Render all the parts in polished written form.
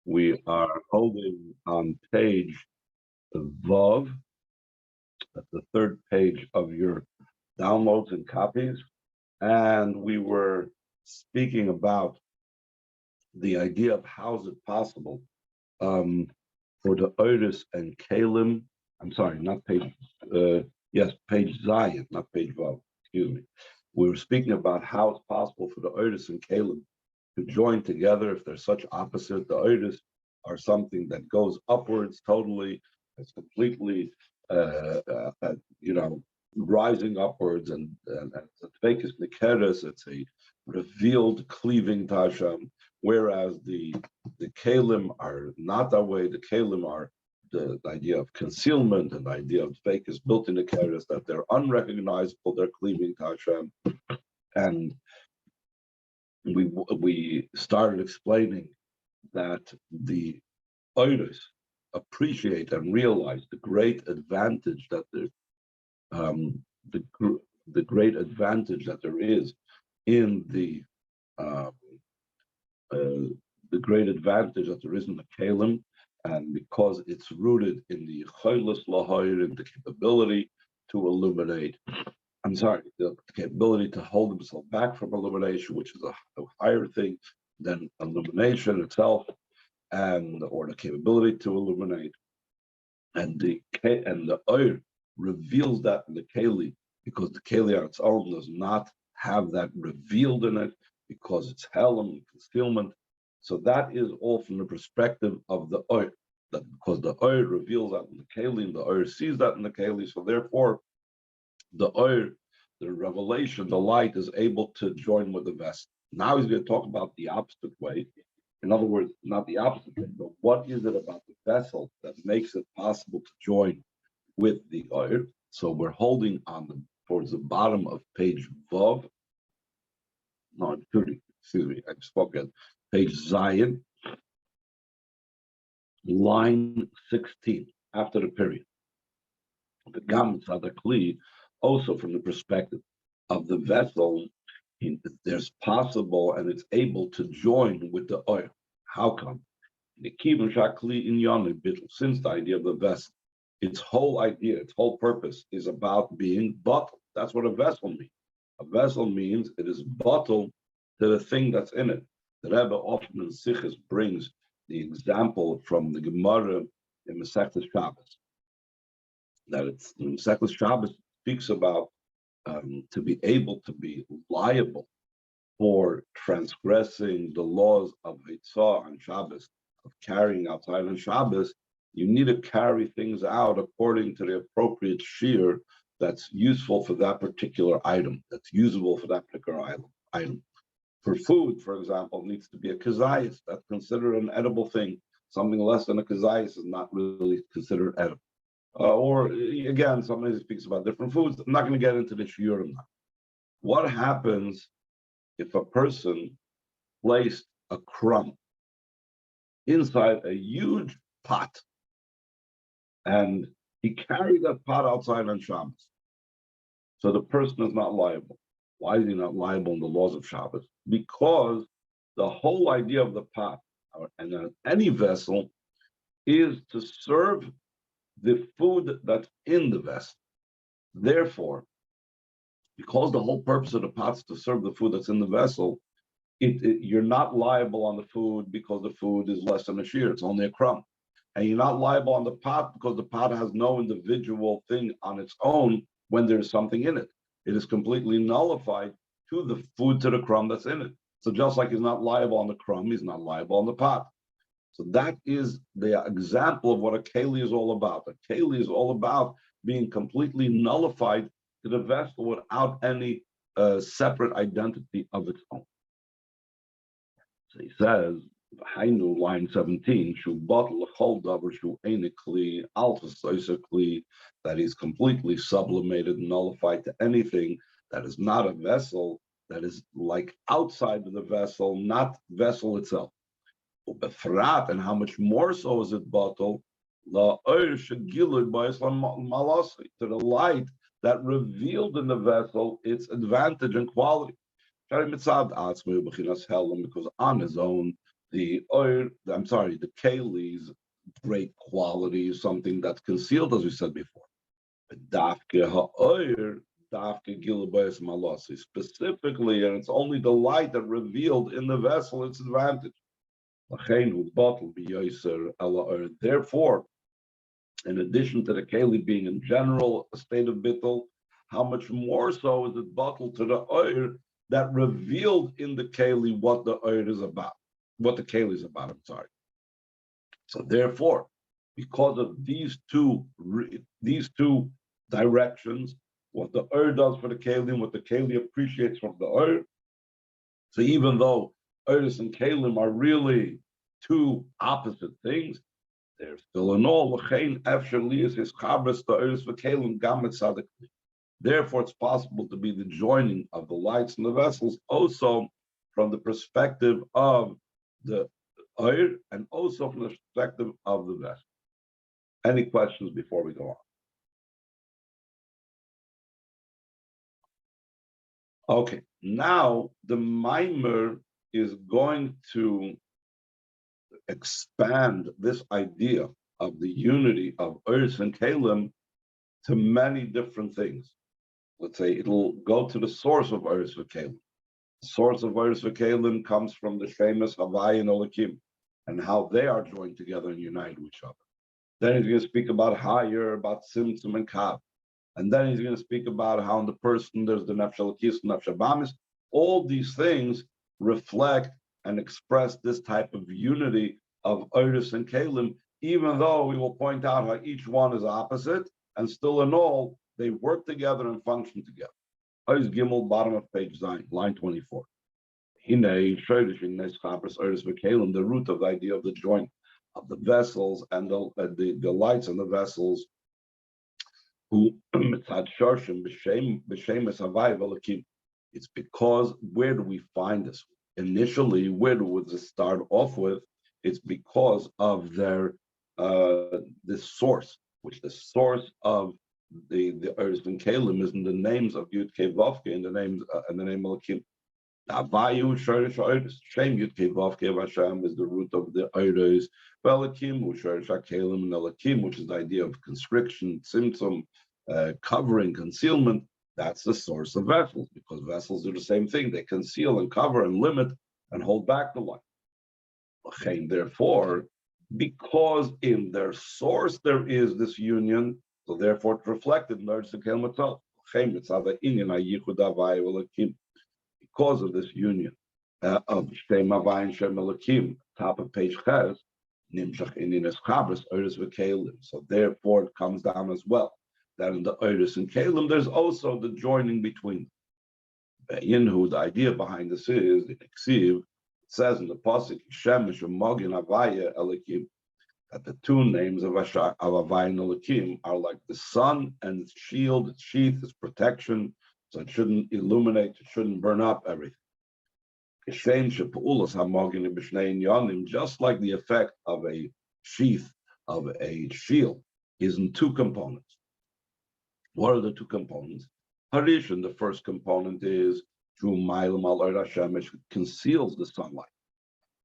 We are holding on page Vav, at the third page of your downloads and copies. And we were speaking about the idea of how is it possible for the Otis and Kalim. I'm sorry, not page, page Zion, not page Vav, excuse me. We were speaking about how it's possible for the Otis and Kalim to join together if they're such opposite. The Otis are something that goes upwards totally. It's completely, rising upwards, and it's a fakis nikeres. It's a revealed cleaving to Hashem. Whereas the Kalim are not that way. The Kalim are the idea of concealment and the idea of fake is built in the keres, that they're unrecognizable, they're cleaving to Hashem. And we started explaining that the Oiris appreciate and realize the great advantage that the great advantage that there is in the great advantage that there is in the Kalim, and because it's rooted in the choilus lahoir, in the capability to illuminate. I'm sorry, the capability to hold himself back from illumination, which is a higher thing than illumination itself, or the capability to illuminate. And the oir reveals that in the keli, because the keli on its own does not have that revealed in it, because it's helam and concealment. So that is all from the perspective of the oir, that because the oir reveals that in the keli, and the oir sees that in the keli, so therefore the oir, the revelation, the light is able to join with the vessel. Now he's going to talk about the opposite way. In other words, not the opposite way, but what is it about the vessel that makes it possible to join with the oir? So we're holding on towards the bottom of page Vav. No, excuse me, I spoke at page Zion, line 16, after the period. The Gam Tzadakli, also from the perspective of the vessel, there's possible and it's able to join with the oil. How come? The Kivun Shakli in Yoni Bittel, since the idea of the vessel, its whole idea, its whole purpose is about being bottled. That's what a vessel means. A vessel means it is bottled to the thing that's in it. The Rebbe often in Sichos brings the example from the Gemara in Masechtas Shabbos, that it's in Masechtas Shabbos speaks about to be able to be liable for transgressing the laws of Hitzah on Shabbos, of carrying outside on Shabbos. You need to carry things out according to the appropriate shear that's useful for that particular item, that's usable for that particular item. For food, for example, needs to be a kazayas. That's considered an edible thing. Something less than a kazayas is not really considered edible. Or again, somebody speaks about different foods. I'm not going to get into the shiurim now. What happens if a person placed a crumb inside a huge pot and he carried that pot outside on Shabbos? So the person is not liable. Why is he not liable in the laws of Shabbos? Because the whole idea of the pot and any vessel is to serve the food that's in the vessel. Therefore, because the whole purpose of the pot is to serve the food that's in the vessel, you're not liable on the food because the food is less than a shear, it's only a crumb. And you're not liable on the pot because the pot has no individual thing on its own when there's something in it. It is completely nullified to the food, to the crumb that's in it. So just like he's not liable on the crumb, he's not liable on the pot. So that is the example of what a keli is all about. A keli is all about being completely nullified to the vessel without any separate identity of its own. So he says, line 17, that he's completely sublimated and nullified to anything that is not a vessel, that is like outside of the vessel, not vessel itself. And how much more so is it bottled to the light that revealed in the vessel its advantage and quality. Because on his own, the oil, I'm sorry, the keli's great quality is something that's concealed, as we said before. Dafke ha'oir, dafke gilabayas malasi. Specifically, and it's only the light that revealed in the vessel its advantage. Therefore, in addition to the keli being in general a state of bittul, how much more so is it bottled to the oir that revealed in the keli what the oir is about, what the keli is about, I'm sorry. So therefore, because of these two directions, what the oir does for the keli and what the keli appreciates from the oir, so even though oirs and kelim are really two opposite things, they're still in all. Therefore, it's possible to be the joining of the lights and the vessels also from the perspective of the oir and also from the perspective of the vessel. Any questions before we go on? Okay, now the mimer is going to expand this idea of the unity of oirs and kelim to many different things. Let's say it'll go to the source of oirs and kelim. The source of oirs and kelim comes from the famous Havai and Olakim and how they are joined together and united with each other. Then he's going to speak about higher, about Simtsum and Kav. And then he's going to speak about how in the person there's the Nefesh Elokis and Nefesh Abamis. All these things reflect and express this type of unity of Oiris and Kalim, even though we will point out how each one is opposite, and still in all, they work together and function together. Ois Gimel, bottom of page 9, line 24. The root of the idea of the joint of the vessels and the lights and the vessels, who it's because, where do we find this? Initially, where does it start off with? It's because of their this source, which the source of the Eretz and Kalim is in the names of Yud Kei Vav Kei, in the name Elokim. Avayu Shorish Oiris. Shem Yud Kei Vav Kei Hashem is the root of the Oiris. Velakim Shorish HaKelim and Elokim, which is the idea of constriction, symptom, covering, concealment. That's the source of vessels, because vessels do the same thing. They conceal and cover and limit and hold back the light. Therefore, because in their source there is this union, so therefore it's reflected in the Eretz Kelim itself. Because of this union of Shem Havai and Shem Elokim, top of page Ches, Nimshach Ininas Chabras, Oiris v'Kelim. So therefore it comes down as well that in the Oiris and Kelim there's also the joining between them. The idea behind this is in Eksiv, it says in the pasuk Shemesh Magin Havaya Elokim, that the two names of Havai and Elokim are like the sun and its shield, its sheath, its protection. So it shouldn't illuminate, it shouldn't burn up everything. Just like the effect of a sheath, of a shield, is in two components. What are the two components? Harishon, the first component is it conceals the sunlight.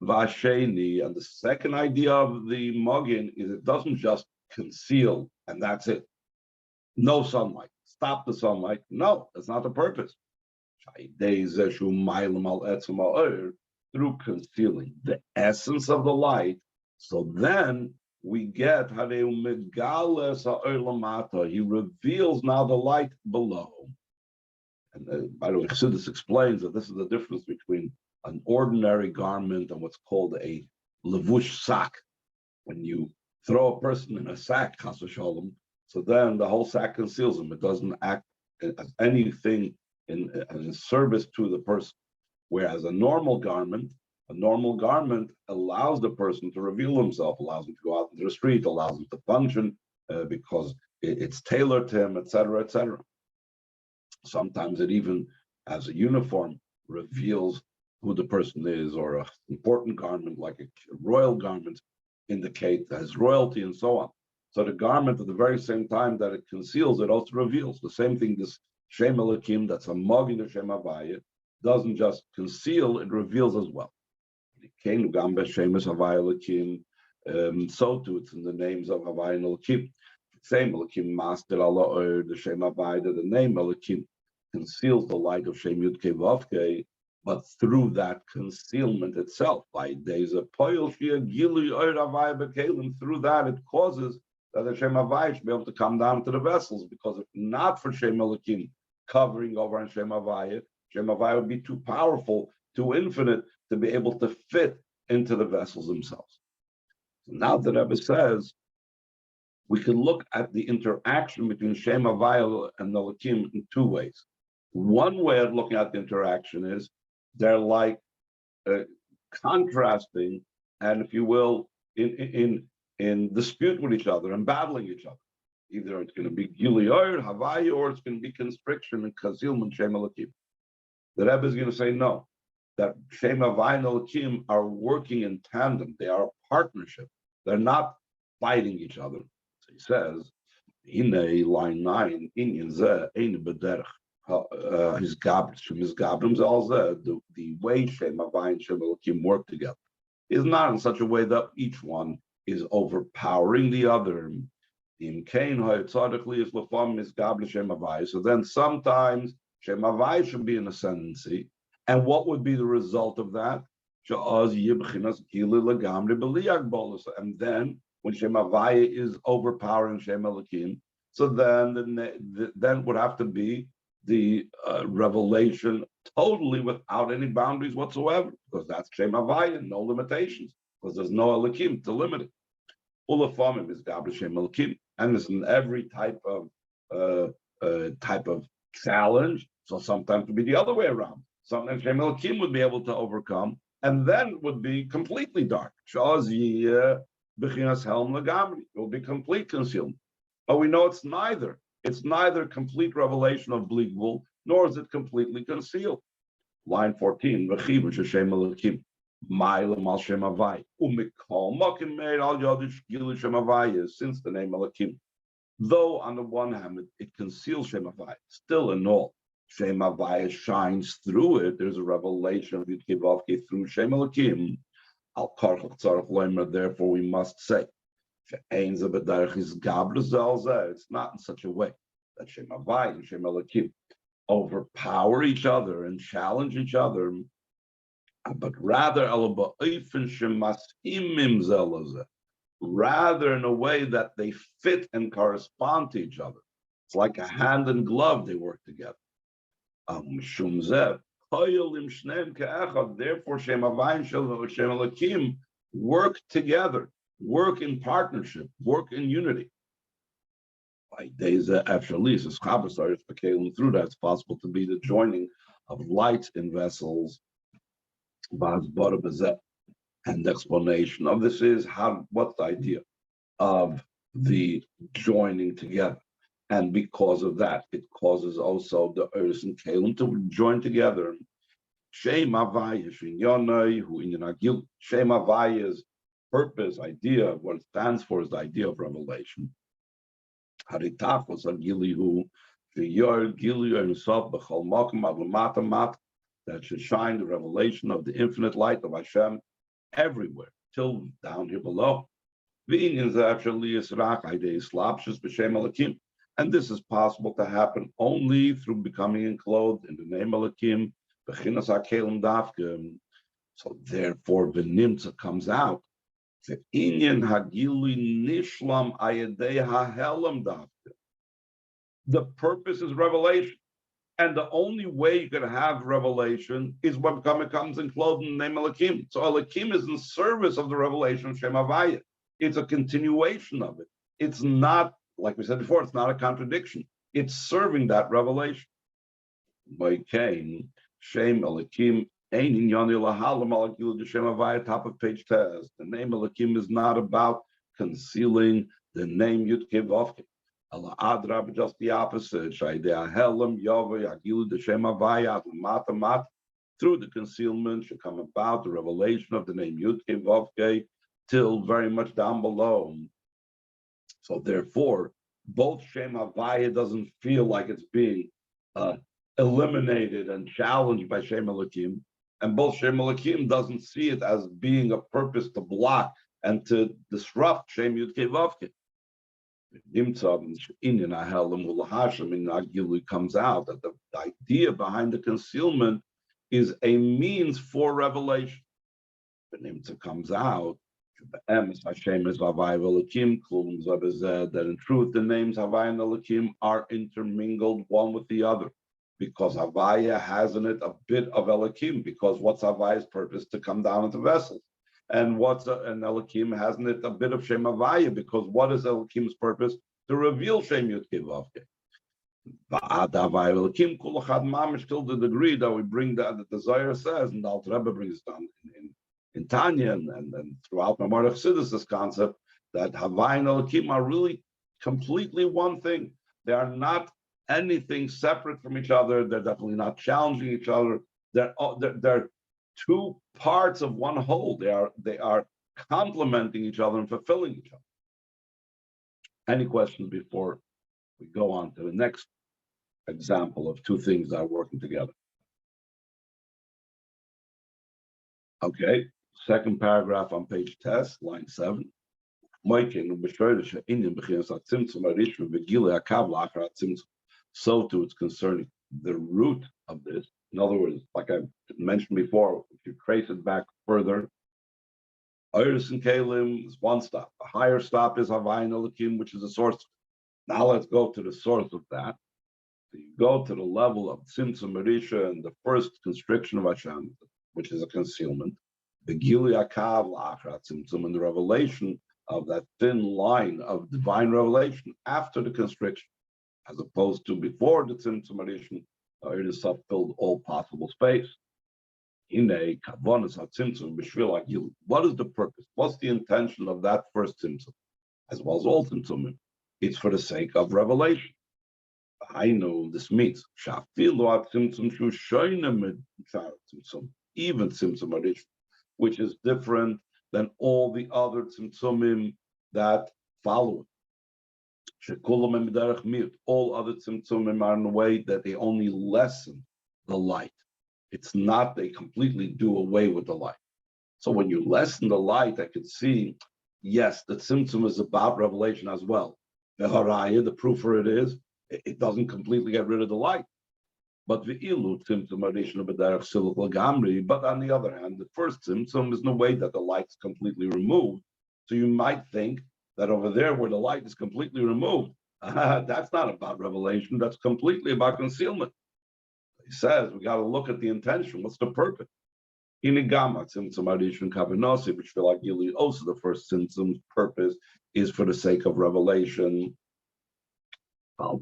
Vasheni, and the second idea of the Magin is it doesn't just conceal and that's it. No sunlight. Stop the sunlight. No, that's not the purpose. Through concealing the essence of the light. So then we get he reveals now the light below. And by the way, Chassidus explains that this is the difference between an ordinary garment and what's called a levush sack. When you throw a person in a sack, chas v'sholom, so then the whole sack conceals him. It doesn't act as anything in service to the person. Whereas a normal garment allows the person to reveal himself, allows him to go out into the street, allows him to function because it's tailored to him, etc., etc. Sometimes it even, as a uniform, reveals who the person is, or an important garment like a royal garment indicate his royalty and so on. So the garment, at the very same time that it conceals, it also reveals. The same thing, this Shem Elokim, that's a Magin of Shem Havaya, doesn't just conceal, it reveals as well. Kenu gam b'shemes Havaya Elokim. So too, it's in the names of Havaya and Elokim. Same Elokim Master Allah, the Shem Havaya, the name Elokim conceals the light of Shem Yud Kei Vav Kei, but through that concealment itself, by days of Poil Shia Gilu Oir Havaya B'Kelim, through that it causes that the Shem Havaya should be able to come down to the vessels, because if not for Shem Elokim covering over on Shem Havaya would be too powerful, too infinite to be able to fit into the vessels themselves. So now the Rebbe says, we can look at the interaction between Shem Havaya and Elokim in two ways. One way of looking at the interaction is they're like contrasting, and if you will, in dispute with each other and battling each other. Either it's going to be Gili Oyer, Havaya, or it's going to be constriction and concealment, Shem Elokim. The Rebbe is going to say no, that Shem Havaya and Elokim are working in tandem. They are a partnership. They're not fighting each other. So he says, in line 9, Inyan Zeh, Ein B'derech, his Gabrim Zeh, the way Shem Havaya and Shem Elokim work together is not in such a way that each one is overpowering the other. So then sometimes Shem Havaya should be in ascendancy. And what would be the result of that? And then when Shem Havaya is overpowering Shem Elokim, so then would have to be the revelation totally without any boundaries whatsoever, because that's Shem Havaya, no limitations, because there's no Elokim to limit it. Ulafamim is Gabra Shem Elokim, and this in every type of challenge. So sometimes it would be the other way around. Sometimes Shem Elokim would be able to overcome, and then would be completely dark. It will be complete concealment. But we know it's neither. It's neither complete revelation of Bligvul, nor is it completely concealed. Line 14, V'chiv Shem Elokim, Ma'ilem al Shem Havaya, Umikol Mokim Meir al Yodish Gilu Shem Havaya, since the name Elokim. Though on the one hand it conceals Shem Havaya, still in all, Shem Havaya shines through it. There's a revelation of Yud Kei Vav Kei through Shem Elokim. Al Karchach Tzarech Loimer, therefore we must say, it's not in such a way that Shem Havaya and Shem Elokim overpower each other and challenge each other, but rather in a way that they fit and correspond to each other. It's like a hand and glove, they work together. Therefore, Shem Havaya and Shem Elokim work together, work in partnership, work in unity. By days after least, as Chabad started through that, it's possible to be the joining of lights in vessels. And the explanation of this is what's the idea of the joining together? And because of that, it causes also the Eretz and Kalim to join together. Shem Havaya's purpose, idea, what it stands for is the idea of revelation. That should shine the revelation of the infinite light of Hashem everywhere, till down here below. And this is possible to happen only through becoming enclosed in the name Elokim. So therefore, the Nimtza comes out. The purpose is revelation. And the only way you can have revelation is when it comes enclosed in the name Elokim. So Elokim is in service of the revelation of Shem Havaya. It's a continuation of it. It's not, like we said before, it's not a contradiction. It's serving that revelation. By Cain, Shem Elokim, top of page 10. The name Elokim is not about concealing the name Yud Kei Vav Kei. Just the opposite. Through the concealment should come about the revelation of the name Yud Kei Vav Kei till very much down below. So therefore, both Shem Havaya doesn't feel like it's being eliminated and challenged by Shem Elokim, And both Shem Elokim doesn't see it as being a purpose to block and to disrupt Shem Yud Kei Vav Kei. Comes out that the idea behind the concealment is a means for revelation. The Nimtza comes out that in truth the names Havaya and Elokim are intermingled one with the other, because Havaya has in it a bit of Elokim, because what's Havaya's purpose? To come down into vessels. And and Elokim has in it a bit of Shem Havaya, because what is Elokim's purpose? To reveal Shem Yud Kei Vav Kei. Till the degree that we bring that the Zohar says, and the Alter Rebbe brings it down in Tanya and throughout Mamar Chassidus, this concept that Havaya and Elokim are really completely one thing. They are not anything separate from each other. They're definitely not challenging each other. They're two parts of one whole. They are complementing each other and fulfilling each other. Any questions before we go on to the next example of two things that are working together? Okay, second paragraph on page 10, line 7. So too, it's concerning the root of this. In other words, like I mentioned before, if you trace it back further, Iris and Kalim is one stop. A higher stop is Havaya and Elokim, which is the source. Now let's go to the source of that. So you go to the level of Tzimtzum Marisha and the first constriction of Hashem, which is a concealment. The Gili Akav La'achrat Tzimtzum, and the revelation of that thin line of divine revelation after the constriction, as opposed to before the Tzimtzum Marisha, it is filled all possible space. What is the purpose? What's the intention of that first tzimtzum, as well as all tzimtzumim? It's for the sake of revelation. I know this means even tzimtzum arish, which is different than all the other tzimtzumim that follow it. All other tzimtzumim are in a way that they only lessen the light. It's not they completely do away with the light. So when you lessen the light, I could see, yes, the tzimtzum is about revelation as well. The haraya, the proof for it is, it doesn't completely get rid of the light. But on the other hand, the first tzimtzum is no way that the light's completely removed. So you might think that over there where the light is completely removed, that's not about revelation, that's completely about concealment. He says we got to look at the intention. What's the purpose? Also, the first tzimtzum's purpose is for the sake of revelation. So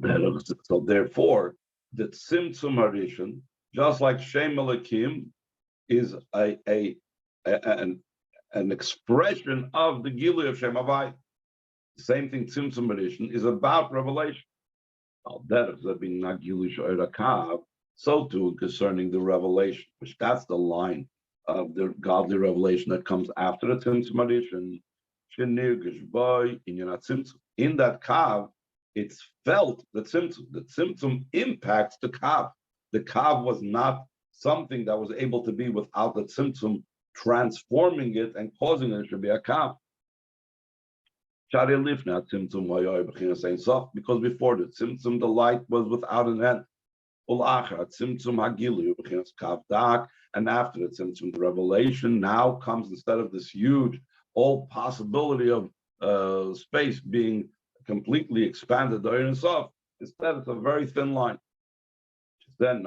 therefore, the tzimtzum harishon, just like Shem Elokim, is an expression of the Gilui of Shem Havaya. The same thing, tzimtzum harishon is about revelation. So too concerning the revelation, which that's the line of the godly revelation that comes after the tzimtzum harishon. In that kav, it's felt the tzimtzum. The tzimtzum impacts the kav. The kav was not something that was able to be without the tzimtzum transforming it and causing it to be a kav. Because before the tzimtzum, the light was without an end. And after the tzimtzum, the revelation now comes, instead of this huge, all possibility of space being completely expanded, instead it's a very thin line. Then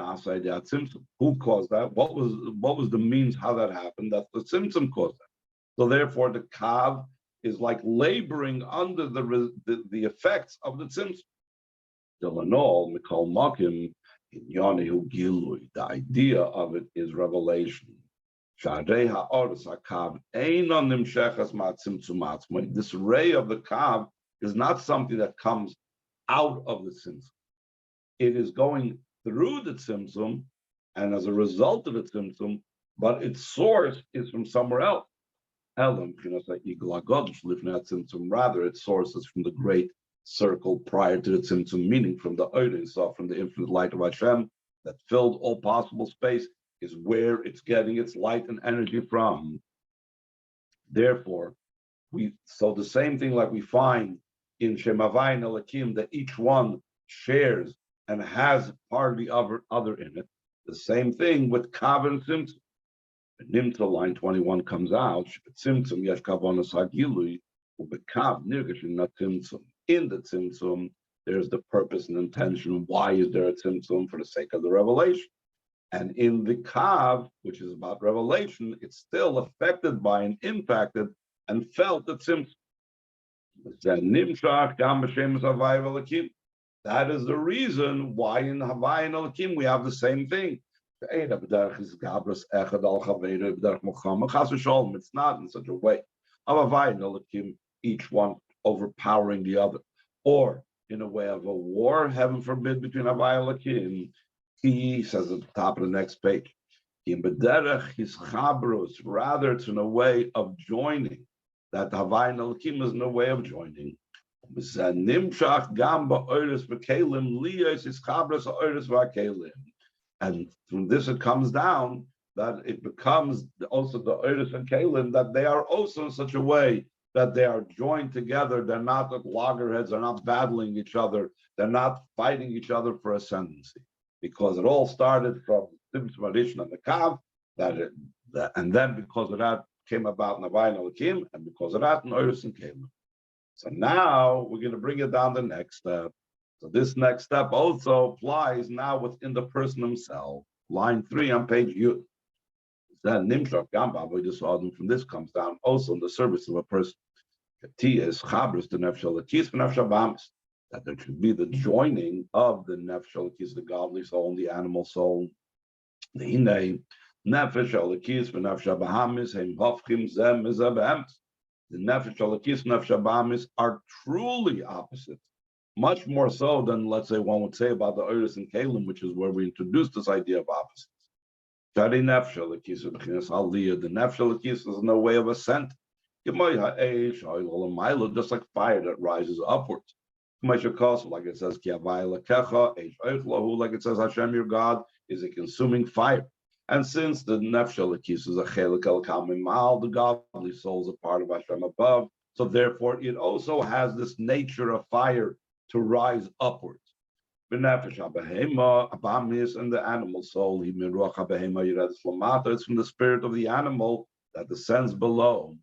who caused that? What was the means how that happened? That the tzimtzum caused that. So therefore, the kav is like laboring under the effects of the tzimtzum. The idea of it is revelation. This ray of the kav is not something that comes out of the tzimtzum. It is going through the tzimtzum, and as a result of the tzimtzum, but its source is from somewhere else. Rather, its source is from the great circle prior to the tzimtzum, meaning from the Oirin, so from the infinite light of Hashem that filled all possible space. is where it's getting its light and energy from. Therefore, so the same thing like we find in Shem Havai and Elakim, that each one shares and has part of the other in it. The same thing with Kav and Tzimtzum. Nimtza line 21 comes out. Tzimtzum yesh kavanas hagilui ubekav nirgashin not tzimtzum. In the tzimtzum, there's the purpose and intention. Why is there a tzimtzum? For the sake of the revelation. And in the kav, which is about revelation, it's still affected by and impacted and felt the tzimtzum. That is the reason why in Havai and Elakim we have the same thing. It's not in such a way. Havai and Elakim, each one overpowering the other, or in a way of a war, heaven forbid, between Havai and Elakim. He says at the top of the next page, rather it's in a way of joining. That Havai and Elakim is in a way of joining. And from this it comes down that it becomes also the Oiris and Kalim, that they are also in such a way that they are joined together. They're not at loggerheads, they're not battling each other, they're not fighting each other for ascendancy. Because it all started from Tzimtzum Rishon and the Kav, and then because of that came about Havai and Elakim, and because of that, Oiris and Kalim. So now we're going to bring it down the next step. So this next step also applies now within the person himself. Line 3 on page Yud. Then Nimshach Gamba, from this comes down also in the service of a person. That there should be the joining of the Nefesh Elokis, the godly soul, and the animal soul. The Nefesh Elokis v'Nefesh Bahamis heim hofchim zem mizeh be'emes. The Nefesh Elokis and Nefesh Bahamis are truly opposite, much more so than, let's say, one would say about the Oiris and Kalim, which is where we introduced this idea of opposites. The Nefesh Elokis is in a way of ascent, just like fire that rises upwards. Like it says, like it says, Hashem, your God, is a consuming fire. And since the Nefesh Elokis is a chelik el kamimal, the godly soul is a part of Hashem above, so therefore it also has this nature of fire to rise upwards. The Nefesh Abamis and the animal soul, it's from the spirit of the animal that descends below.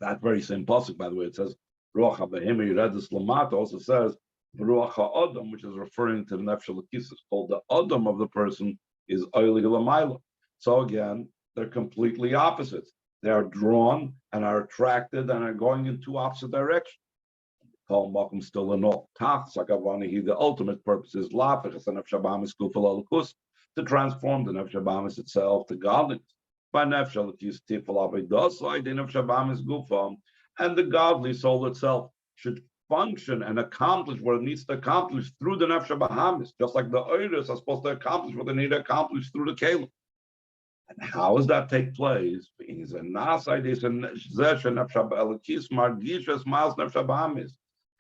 That very same pasuk, by the way, it says, Ruach HaBehema Yiredes Lamata, also says, Ruach HaAdam, which is referring to the Nefesh Elokis, is called the Adam of the person, is Oili Lamayla. So again, they're completely opposites. They are drawn and are attracted and are going in two opposite directions. Kol Makom still in all. The ultimate purpose is Lafich, and Nefesh Abamis Kufal Elokus, to transform the Nefesh Abamis itself to godliness. By Nefesh Elokis Tifal Avedosai, the Nefesh Abamis Gufam, and the godly soul itself should function and accomplish what it needs to accomplish through the Nefesh Bahamis, just like the Oiris are supposed to accomplish what they need to accomplish through the Kalim. And how does that take place?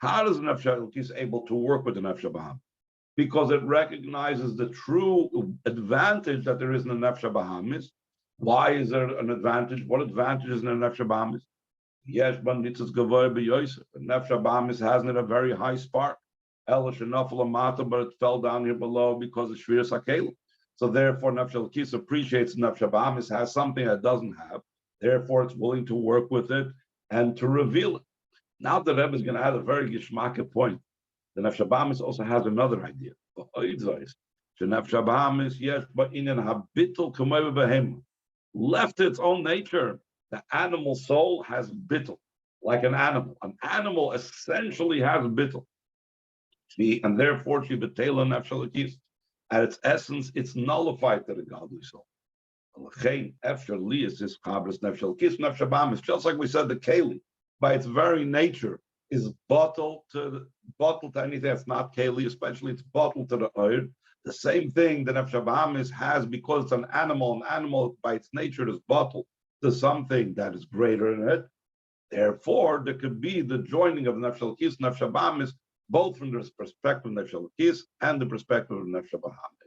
How does the Nefesh Elokis able to work with the Nefesh Bahamis? Because it recognizes the true advantage that there is in the Nefesh Bahamis. Why is there an advantage? What advantage is in the Nefesh Bahamis? Yes, but Nitzas Gavoy B'Yosef. Nefesh Abamis hasn't a very high spark. Elish enough Lamata, but it fell down here below because of Shviras HaKelim. So therefore, Nefesh Elokis appreciates Nefesh Abamis has something that it doesn't have. Therefore, it's willing to work with it and to reveal it. Now the Rebbe is going to add a very gishmake point. The Nefesh Abamis also has another idea. Nefesh Abamis, yes, but in an habitul k'may b'behem, left to its own nature. The animal soul has bittul, like an animal. An animal essentially has bittul. And therefore, she betela Nefesh Elokis. At its essence, it's nullified to the godly soul. Just like we said, the keli, by its very nature, is bottled to anything that's not keli, especially it's bottled to the oir. The same thing that Nefesh Abamis has, because it's an animal by its nature is bottled to something that is greater than it. Therefore, there could be the joining of Nefesh Elokis and Nefesh Abamis, both from the perspective of Nefesh Elokis and the perspective of Nefesh Abamis.